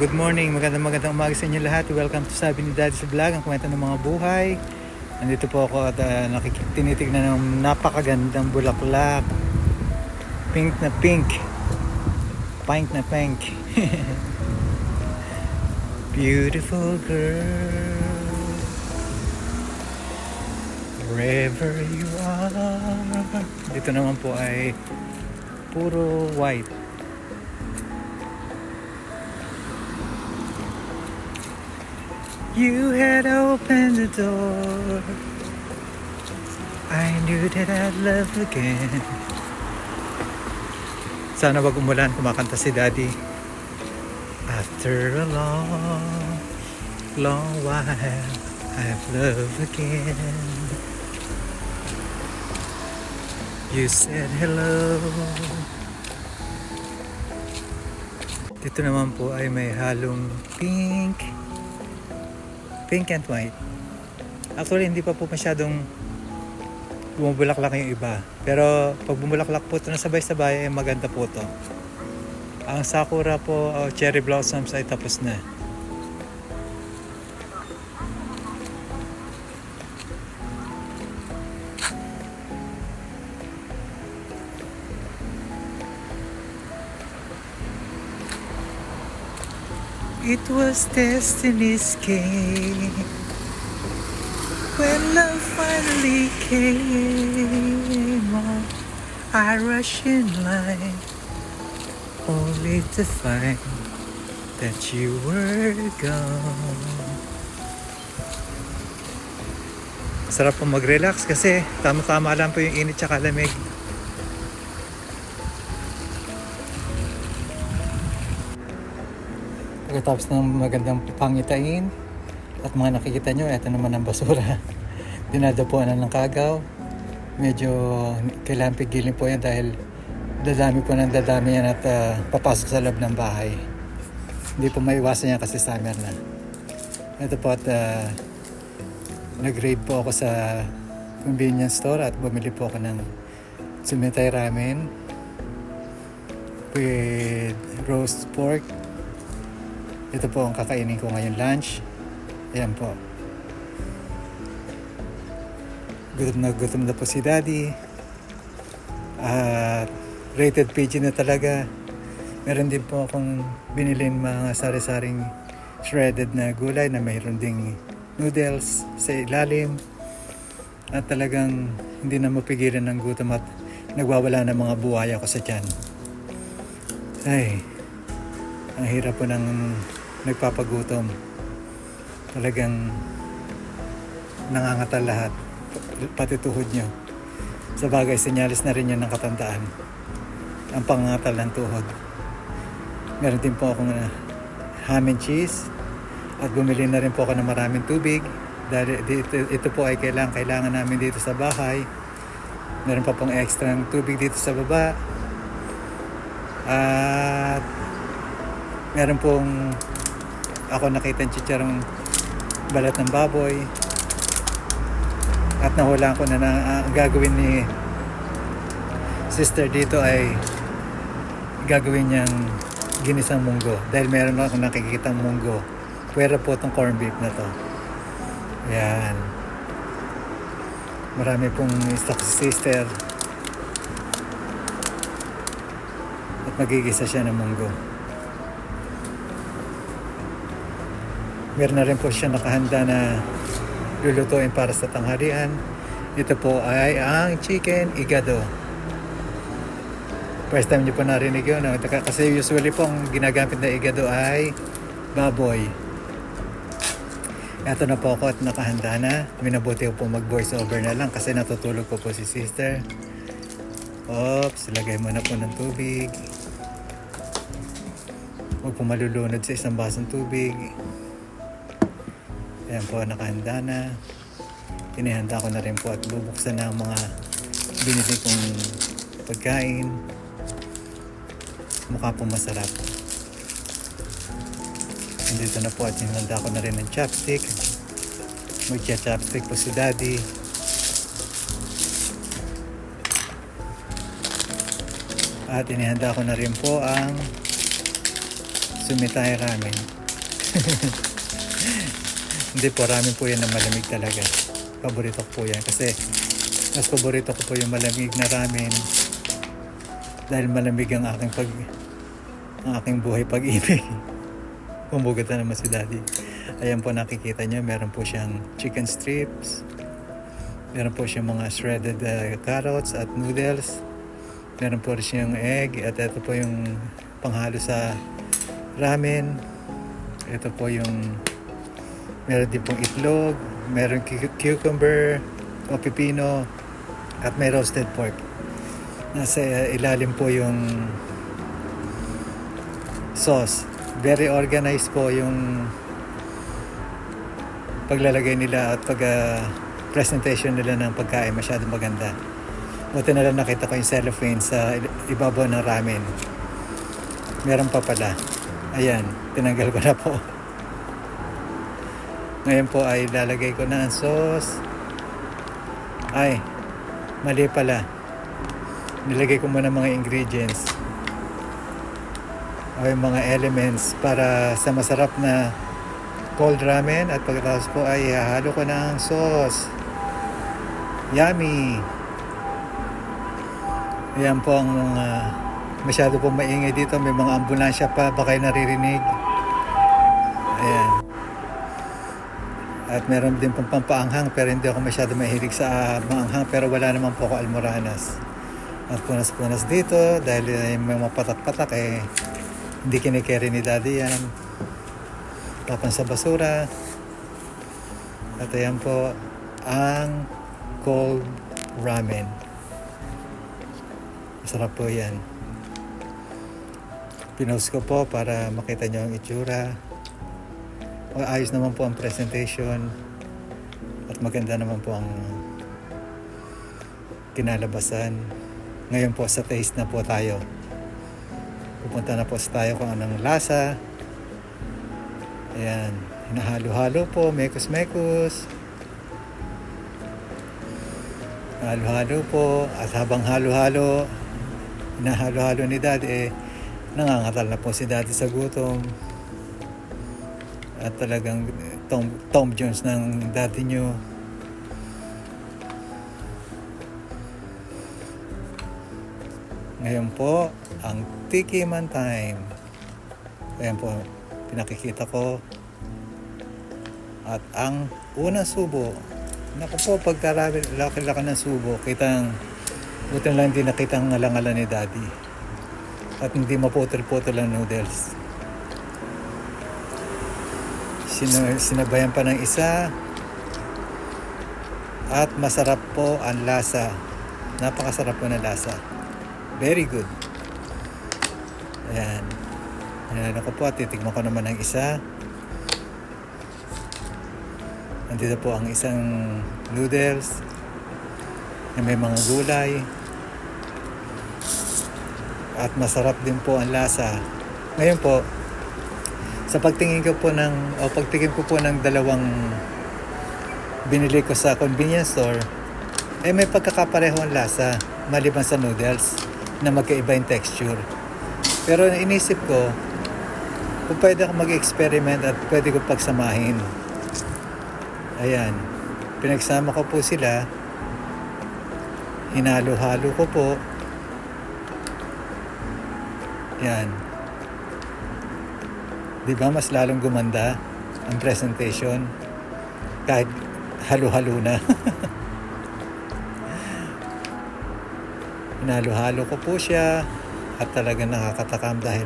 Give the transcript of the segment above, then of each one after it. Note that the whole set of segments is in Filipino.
Good morning, magandang umaga sa inyo lahat. Welcome to Sabi ni Daddy sa vlog, ang kwento ng mga buhay. Nandito po ako at tinitignan ng napakagandang bulaklak. Pink na pink. Pink na pink. Beautiful girl, wherever you are. Dito naman po ay puro white. You had opened the door, I knew that I'd love again. Sana wag umulan, kumakanta si Daddy. After a long, long while, I've loved again. You said hello. Dito naman po ay may halong pink and white. Actually, hindi pa po masyadong bumubulaklak yung iba. Pero pag bumulaklak po ito na sabay-sabay, maganda po ito. Ang sakura po, cherry blossoms ay tapos na. It was destiny's game when love finally came on. I rushed in line only to find that you were gone. Sarap po mag-relax kasi tama-tama lang po yung init tsaka lamig. Pagkatapos ng magandang pangitain at mga nakikita nyo, eto naman ang basura. Dinadapuan na ng kagaw. Medyo kailangan pigilin po yan dahil dadami po ng dadami yan at papasok sa loob ng bahay. Hindi po maiwasan yan kasi summer na. Ito po at nag-raid po ako sa convenience store at bumili po ako ng sumitay ramen with roast pork. Ito po ang kakainin ko ngayon lunch. Ayan po. Gutom na po si Daddy. At rated PG na talaga. Meron din po akong binilin mga sari-saring shredded na gulay na mayroon ding noodles sa ilalim. At talagang hindi na mapigilan ng gutom at nagwawala ng mga buhaya ko sa tiyan. Ay, ang hirap po ng nagpapagutom. Talagang nangangatal lahat, pati tuhod nyo. Sa bagay, sinyalis na rin yan ng katandaan, ang pangangatal ng tuhod. Meron din po akong ham and cheese at bumili na rin po ako ng maraming tubig dahil ito po ay kailangan namin dito sa bahay. Meron pa pong extra tubig dito sa baba at meron pong ako nakita yung chicharong balat ng baboy at nahulaan ko na ang gagawin ni sister dito ay gagawin niyang ginisang munggo dahil meron akong nakikitang munggo. Pwera po itong corned beef na to. Ayan, marami pong stock si sister at magigisa siya ng munggo. Meron na rin po siya nakahanda na lulutuin para sa tanghalian. Ito po ay ang chicken igado. First time niyo po narinig yun. Kasi usually po ang ginagamit na igado ay baboy. Ito na po ako at nakahanda na. Minabuti ko po mag voice over na lang kasi natutulog po si sister. Oops, lagay mo na po ng tubig. Huwag po malulunod sa isang basong tubig. Ayan po, nakahanda na. Inihanda ko na rin po at bubuksan na ang mga binili kong pagkain. Mukha po masarap. Dito na po at hinanda ko na rin ng chopstick. Magcha-chopstick po si Daddy. At inihanda ko na rin po ang Sumitay ramen. Hindi po, ramen po yan na malamig talaga. Paborito ko po yan. Kasi mas paborito ko po yung malamig na ramen. Dahil malamig ang aking buhay pag-ibig. Pumugot na naman si Daddy. Ayan po, nakikita nyo, meron po siyang chicken strips. Meron po siyang mga shredded carrots at noodles. Meron po siyang egg. At ito po yung panghalo sa ramen. Ito po yung meron din pong itlog. Meron cucumber o pipino. At may roasted pork. Nasa ilalim po yung sauce. Very organized po yung paglalagay nila at presentation nila ng pagkain. Masyadong maganda. Buti na lang nakita ko yung cellophane sa ibabaw ng ramen. Meron pa pala. Ayan, tinanggal ko na po. Ngayon po ay lalagay ko na ang sauce. Ay, mali pala. Nilagay ko muna mga ingredients o yung mga elements para sa masarap na cold ramen. At pagkatapos po ay hahalo ko na ang sauce. Yummy! Ayan po ang masyado po maingay dito. May mga ambulansya pa, baka kayo naririnig. Ayan. At meron din pong pampaanghang, pero hindi ako masyado mahilig sa maanghang, pero wala naman po ako almoranas. At punas-punas dito dahil may mga patak-patak hindi kinikerry ni Daddy yan. Tapan sa basura. At ayan po ang cold ramen. Masarap po yan. Pinost ko po para makita nyo ang itsura. Ayos naman po ang presentation at maganda naman po ang kinalabasan. Ngayon po sa taste na po tayo. Pupunta na po tayo kung anong lasa. Ayan, hinahalo-halo po, mekos-mekos. Halo-halo po at habang halo-halo, hinahalo-halo ni Daddy nangangatal na po si Daddy sa gutom. At talagang Tom Jones ng Daddy nyo. Ngayon po, ang tikiman time. Ayan po, pinakikita ko. At ang unang subo. Naku po, pagkalaki-laki ng subo, buti lang hindi nakita ang ngalangalan ni Daddy. At hindi maputol-putol ang noodles. Sinabayan pa ng isa at masarap po ang lasa. Napakasarap po ng lasa. Very good. Ayan. Ayan ako po, titigman ko naman ng isa. Nandito po ang isang noodles na may mga gulay at masarap din po ang lasa. Ngayon po, sa pagtingin ko po pagtingin ko po ng dalawang binili ko sa convenience store, may pagkakapareho ang lasa maliban sa noodles na magkaiba yung texture. Pero inisip ko, kung pwede ako mag-experiment at pwede ko pagsamahin. Ayan, pinagsama ko po sila, hinalo-halo ko po. Yan. Di ba mas lalong gumanda ang presentation kahit halo-halo na. Hinalo-halo ko po siya at talagang nakakatakam dahil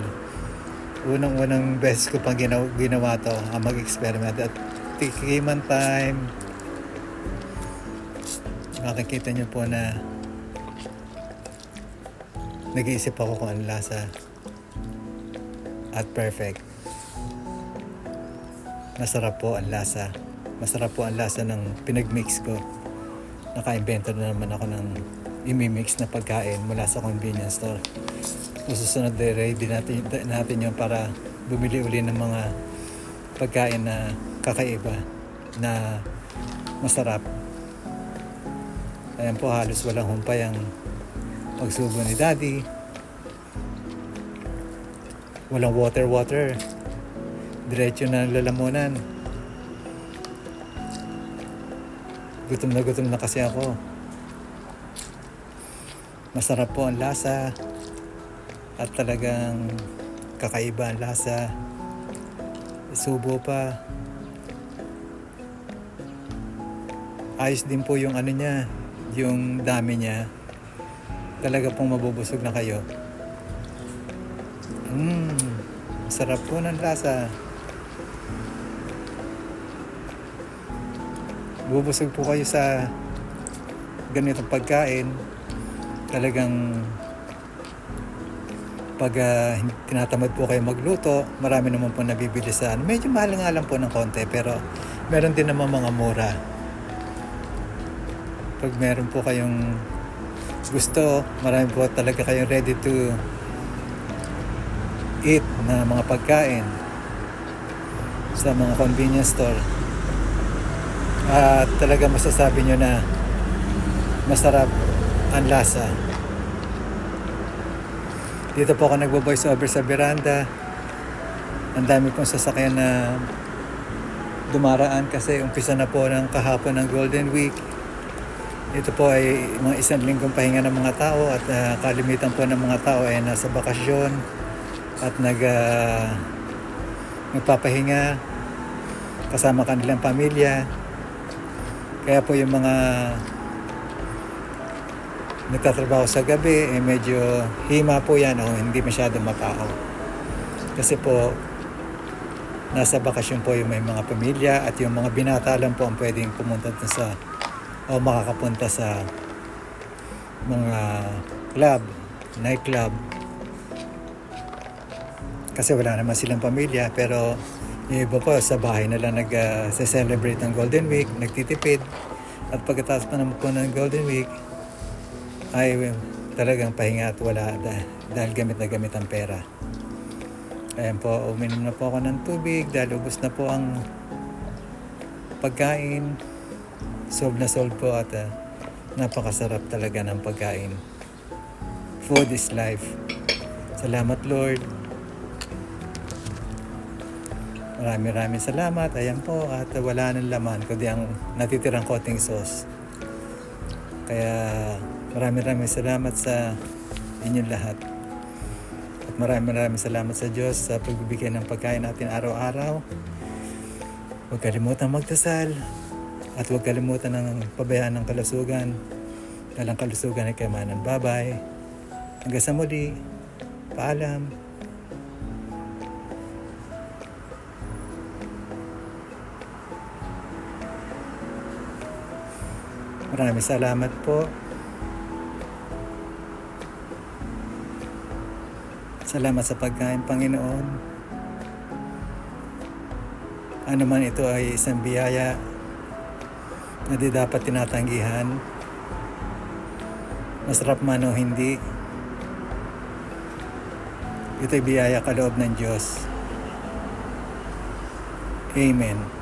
unang-unang beses ko pang ginawa to ang mag-experiment at tikiman time. Makikita nyo po na nag-iisip ako kung ang lasa at perfect. Masarap po ang lasa. Masarap po ang lasa ng pinag-mix ko. Naka-invento na naman ako ng imimix na pagkain mula sa convenience store. Susunod ready natin yun para bumili uli ng mga pagkain na kakaiba na masarap. Ayan po, halos walang humpay ang pagsubo ni Daddy. Walang water. Diretso na lalamunan. Gutom na kasi ako. Masarap po ang lasa at talagang kakaiba ang lasa. Subo pa. Ayos din po yung ano niya, yung dami niya. Talaga pong mabubusog na kayo. Masarap po ng lasa. Bubusog po kayo sa ganitong pagkain. Talagang pag tinatamad po kayo magluto, marami naman po nabibili sa ano. Medyo mahal nga lang po ng konti, pero meron din naman mga mura. Pag meron po kayong gusto, marami po talaga kayong ready to eat na mga pagkain sa mga convenience store. At talaga masasabi nyo na masarap ang lasa. Dito po ako nagbo-voice over sa veranda. Ang dami pong sasakyan na dumaraan kasi umpisa na po ng kahapon ng Golden Week. Ito po ay mga isang linggong pahinga ng mga tao at kalimitan po ng mga tao ay nasa bakasyon at nagpapahinga kasama kanilang pamilya. Kaya po yung mga nagtatrabaho sa gabi, medyo hima po yan o hindi masyadong matao. Kasi po, nasa bakasyon po yung may mga pamilya at yung mga binata lang po ang pwedeng pumunta sa o makakapunta sa mga club, night club. Kasi wala naman silang pamilya, pero yung iba po sa bahay na lang nag-celebrate ng Golden Week, nagtitipid. At pagkatapos pa naman po ng Golden Week, ay talagang pahinga at wala dahil gamit na gamit ang pera. Ayan po, uminom na po ako ng tubig dahil ubos na po ang pagkain. Solve na solve po at napakasarap talaga ng pagkain. Food is life. Salamat Lord. Maraming salamat. Ayan po, at wala nang laman kundi ang natitirang konting sauce. Kaya maraming salamat sa inyong lahat. At maraming salamat sa Diyos sa pagbibigay ng pagkain natin araw-araw. Huwag kalimutan magdasal at huwag kalimutan ng pabayaan ng kalusugan. Dahil ang kalusugan ay kayamanan. Bye-bye. Hanggang sa muli. Paalam. Maraming salamat po. Salamat sa pagkain, Panginoon. Ano man ito ay isang biyaya na di dapat tinatanggihan. Masarap man o hindi. Ito'y biyaya kaloob ng Diyos. Amen.